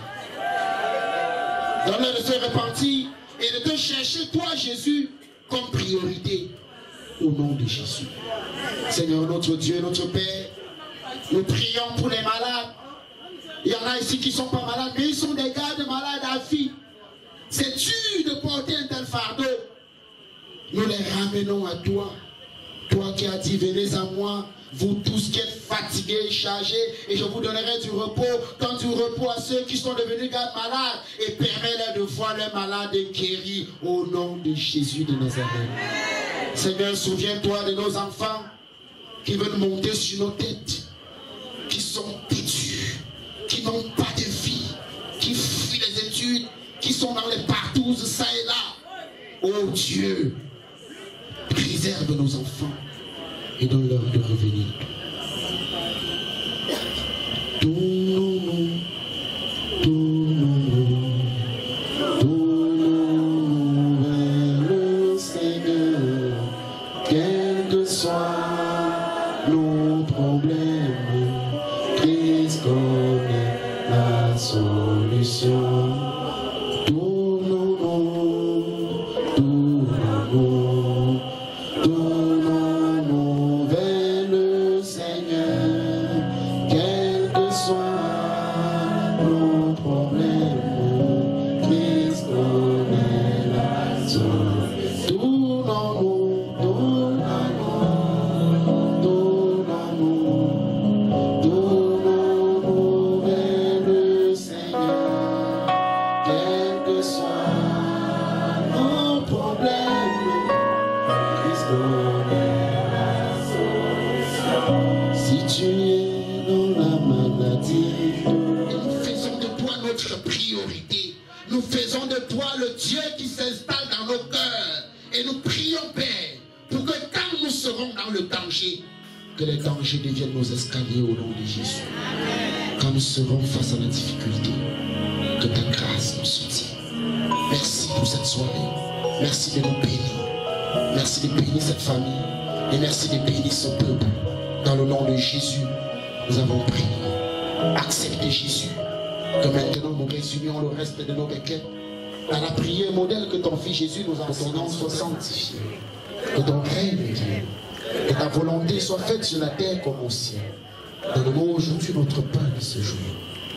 Donne-leur de se repentir et de te chercher, toi, Jésus, comme priorité. Au nom de Jésus. Seigneur, notre Dieu, notre Père, nous prions pour les malades. Il y en a ici qui ne sont pas malades, mais ils sont des gars de malades à vie. C'est dur de porter un tel fardeau. Nous les ramenons à toi. Toi qui as dit, venez à moi, vous tous qui êtes fatigués, chargés, et je vous donnerai du repos. Donne du repos à ceux qui sont devenus gardes malades et permets-leur de voir les malades guéris au nom de Jésus de Nazareth. Seigneur, souviens-toi de nos enfants qui veulent monter sur nos têtes, qui sont têtus, qui n'ont pas de vie, qui fuient les études, qui sont dans les partouzes, ça et là. Oh Dieu, préserve nos enfants et donne-leur de revenir. Tournons-nous, tournons-nous, tournons-nous vers le Seigneur, quels que soient nos problèmes, Christ connaît la solution. Si tu es dans la maladie, nous faisons de toi notre priorité. Nous faisons de toi le Dieu qui s'installe dans nos cœurs. Et nous prions, Père, pour que quand nous serons dans le danger, que les dangers deviennent nos escaliers au nom de Jésus. Quand nous serons face à la difficulté, que ta grâce nous soutienne. Merci pour cette soirée. Merci de nous bénir. Merci de bénir cette famille. Et merci de bénir ce peuple. Dans le nom de Jésus, nous avons prié. Acceptez Jésus. Que maintenant nous résumions le reste de nos requêtes dans la prière modèle que ton Fils Jésus nous a enseignant soit sanctifié. Que ton règne vienne. Que ta volonté soit faite sur la terre comme au ciel. Donne-nous aujourd'hui notre pain de ce jour.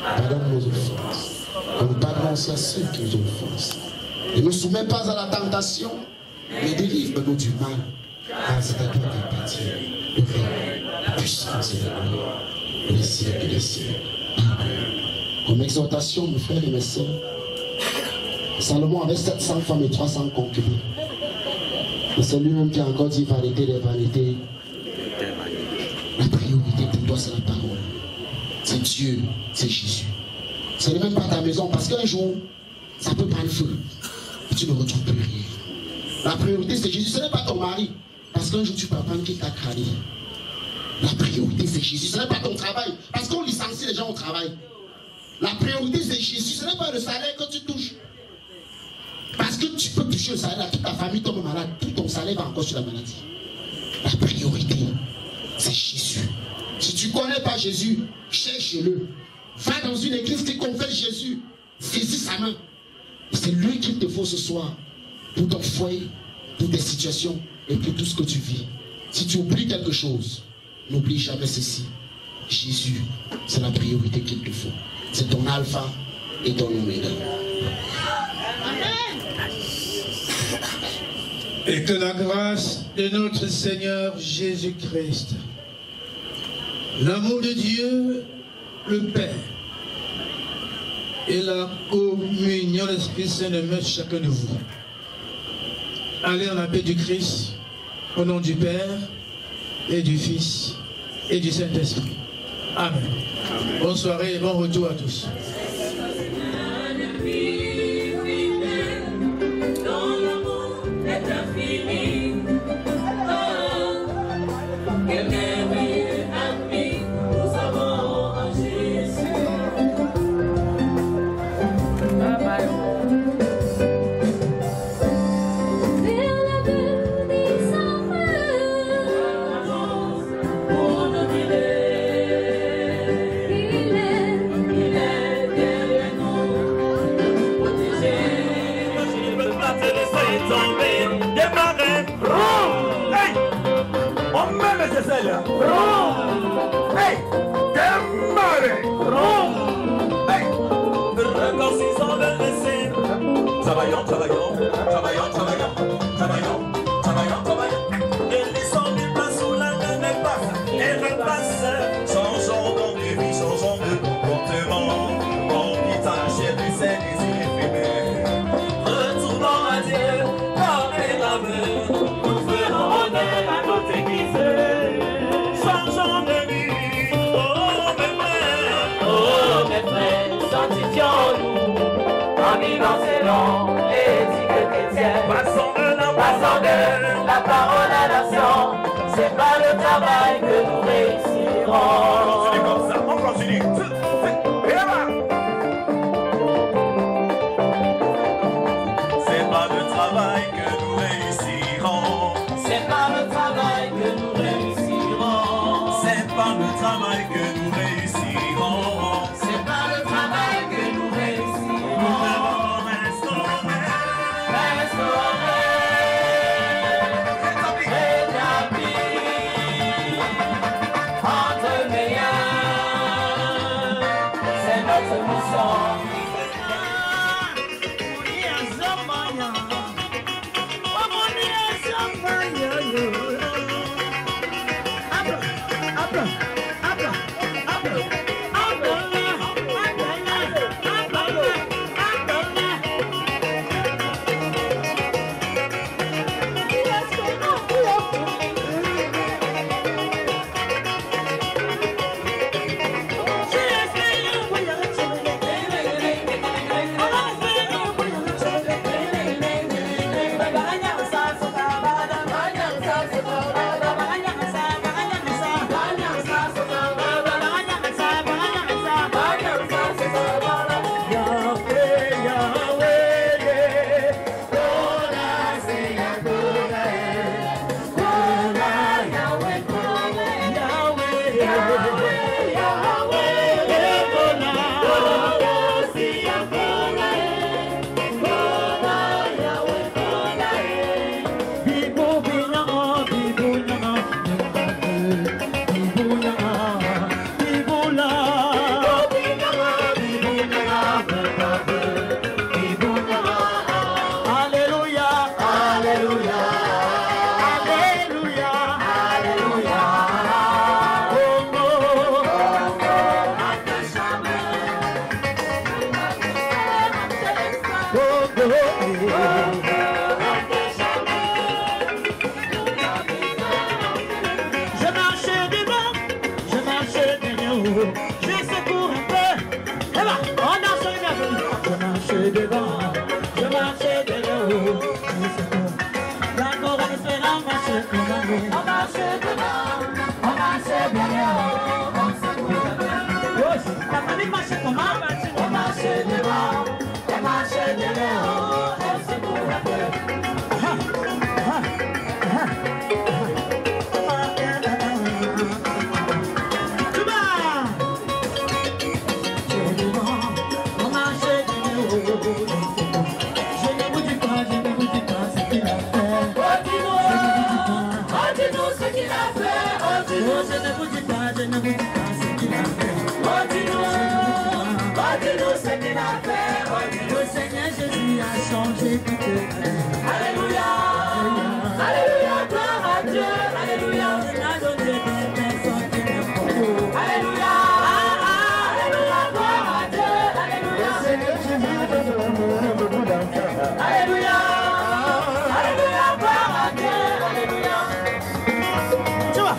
Pardonne nos offenses. Comme nous pardonnons aussi à ceux qui nous offensent. Ne nous soumets pas à la tentation, mais délivre-nous du mal. Car c'est à toi d'appartient le règne, la puissance et la gloire, et les siècles et les siècles. Amen. Comme exhortation, mes frères et mes sœurs, Salomon avait 700 femmes et 300 concubines. Et c'est lui-même qui a encore dit vanité des vanités. La priorité pour toi, c'est la parole. C'est Dieu, c'est Jésus. Ce n'est même pas ta maison, parce qu'un jour, ça peut prendre feu. Et tu ne retrouves plus rien. La priorité, c'est Jésus. Ce n'est pas ton mari, parce qu'un jour, tu peux apprendre qu'il t'a crâné. La priorité, c'est Jésus. Ce n'est pas ton travail, parce qu'on licencie les gens au travail. La priorité, c'est Jésus. Ce n'est pas le salaire que tu touches. Parce que tu peux toucher le salaire, toute ta famille tombe malade, tout ton salaire va encore sur la maladie. La priorité, c'est Jésus. Si tu ne connais pas Jésus, cherche-le. Va dans une église qui confesse Jésus. Saisis sa main. C'est lui qu'il te faut ce soir. Pour ton foyer, pour tes situations et pour tout ce que tu vis. Si tu oublies quelque chose, n'oublie jamais ceci. Jésus, c'est la priorité qu'il te faut. C'est ton alpha et ton oméga. Et que la grâce de notre Seigneur Jésus-Christ, l'amour de Dieu, le Père, et la communion de l'Esprit Saint de mettre chacun de vous. Allez en la paix du Christ, au nom du Père, et du Fils, et du Saint-Esprit. Amen. Amen. Bonne soirée et bon retour à tous. Hey, démarrez. Hey, encore 6 ans de laisser. Travaillons, travaillons, travaillons, travaillons, travaillons, travaillons, travaillons. Et les 100 000 places sous la dernière passe et repasse. Changeons donc de vie, changeons de comportement. En quittant chez lui, c'est des éphémères. Retournons à Dieu, par les laveurs. Nous ferons honneur à notre église. Sanctifions-nous en vivant selon l'éthique chrétienne. Passons de la parole à l'action. C'est par le travail que nous réussirons. On continue comme ça, on continue. C'est par le travail que nous réussirons. C'est par le travail que nous réussirons. C'est par le travail que nous réussirons. on marche devant, on marche derrière, on se court. Ta famille marche comment? On marche devant, on marche derrière, on se court un peu. Je ne vous dis pas ce qu'il a fait. Dis-nous ce qu'il a fait. Le Seigneur Jésus a changé toute ta vie. Alléluia. Alléluia. Gloire à Dieu. Alléluia. Il a donné des personnes qui me font. Alléluia. Alléluia. Gloire à Dieu. Alléluia. Le Seigneur Jésus a donné beaucoup d'enfants. Alléluia. Alléluia. Gloire à Dieu. Alléluia. Tu vois?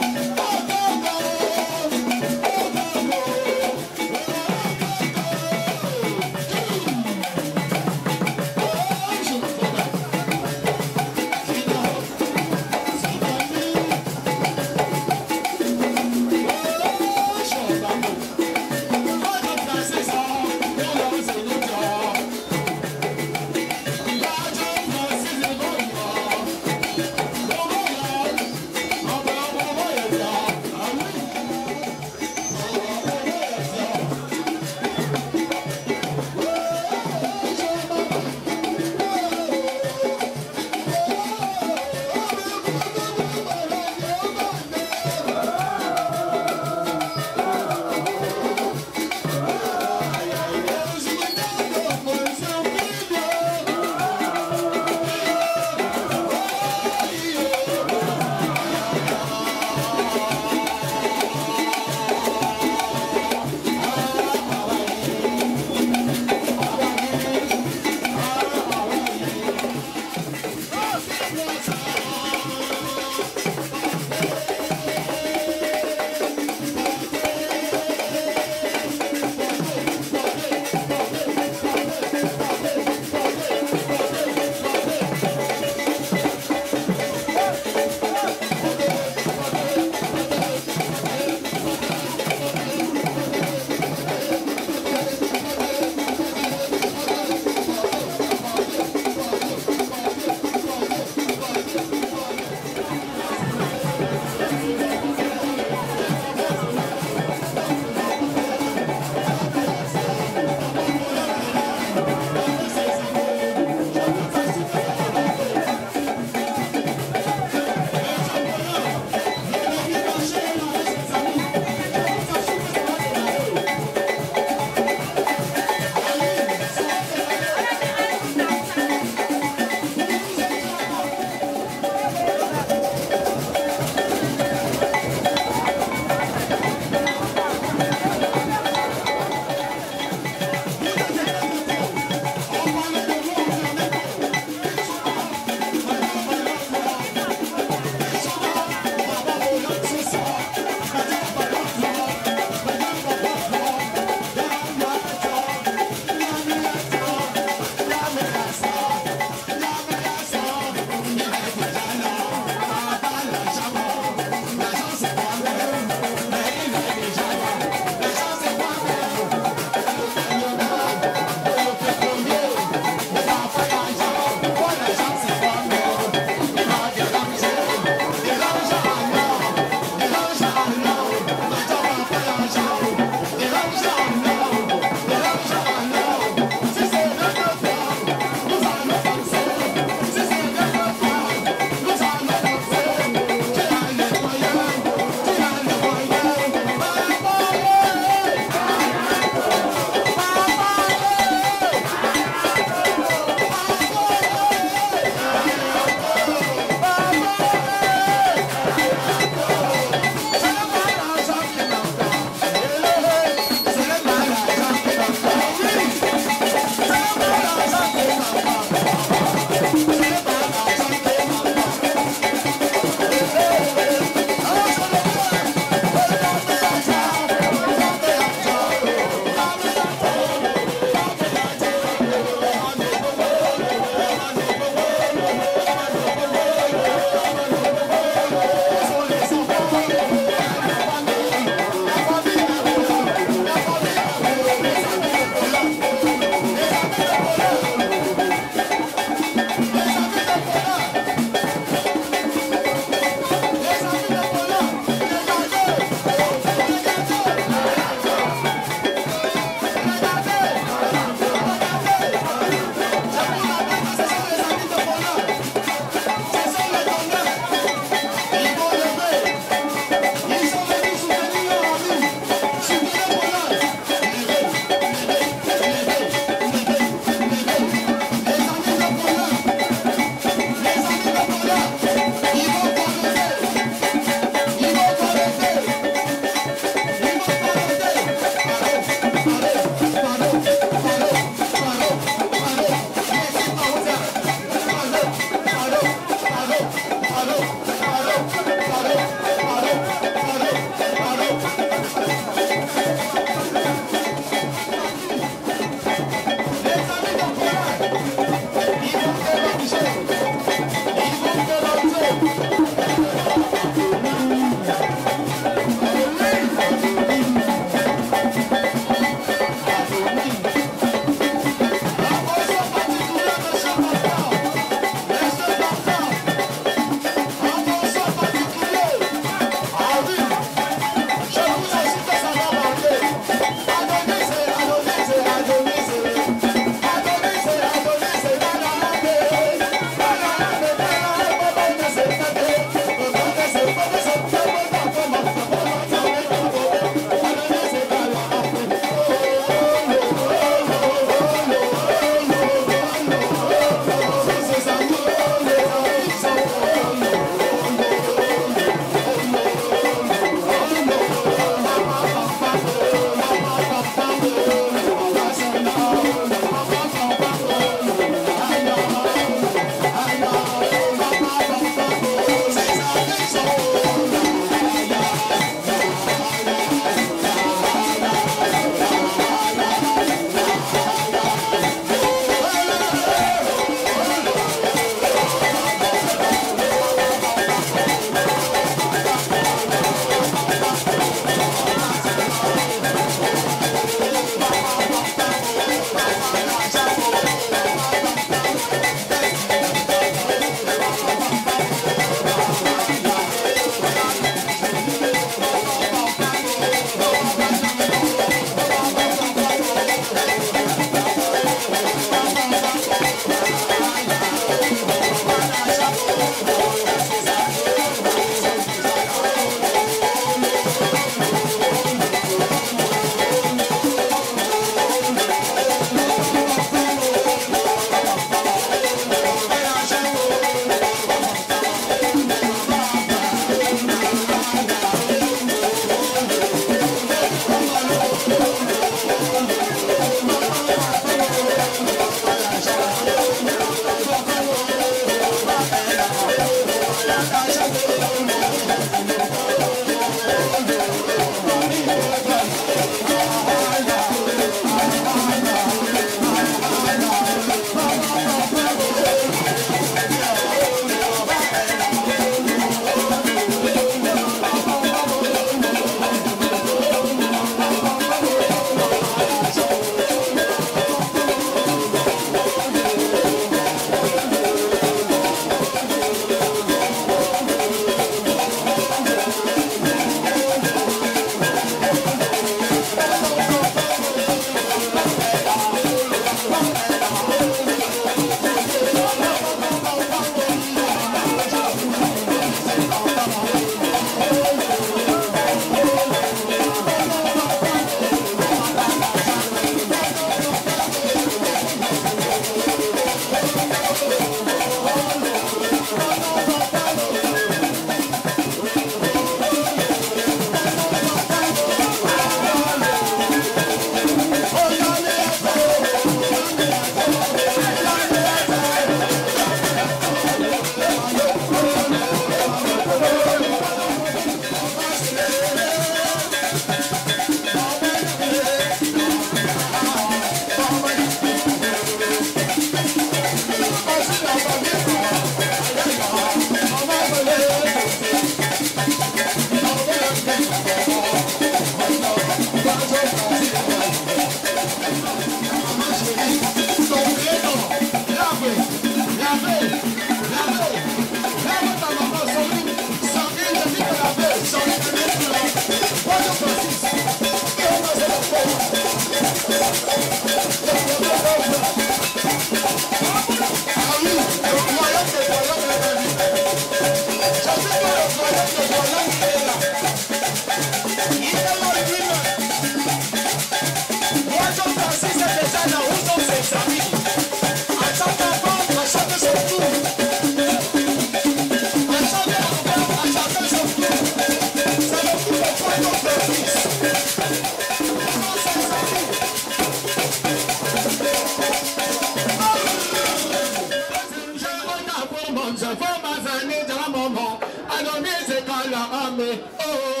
oh.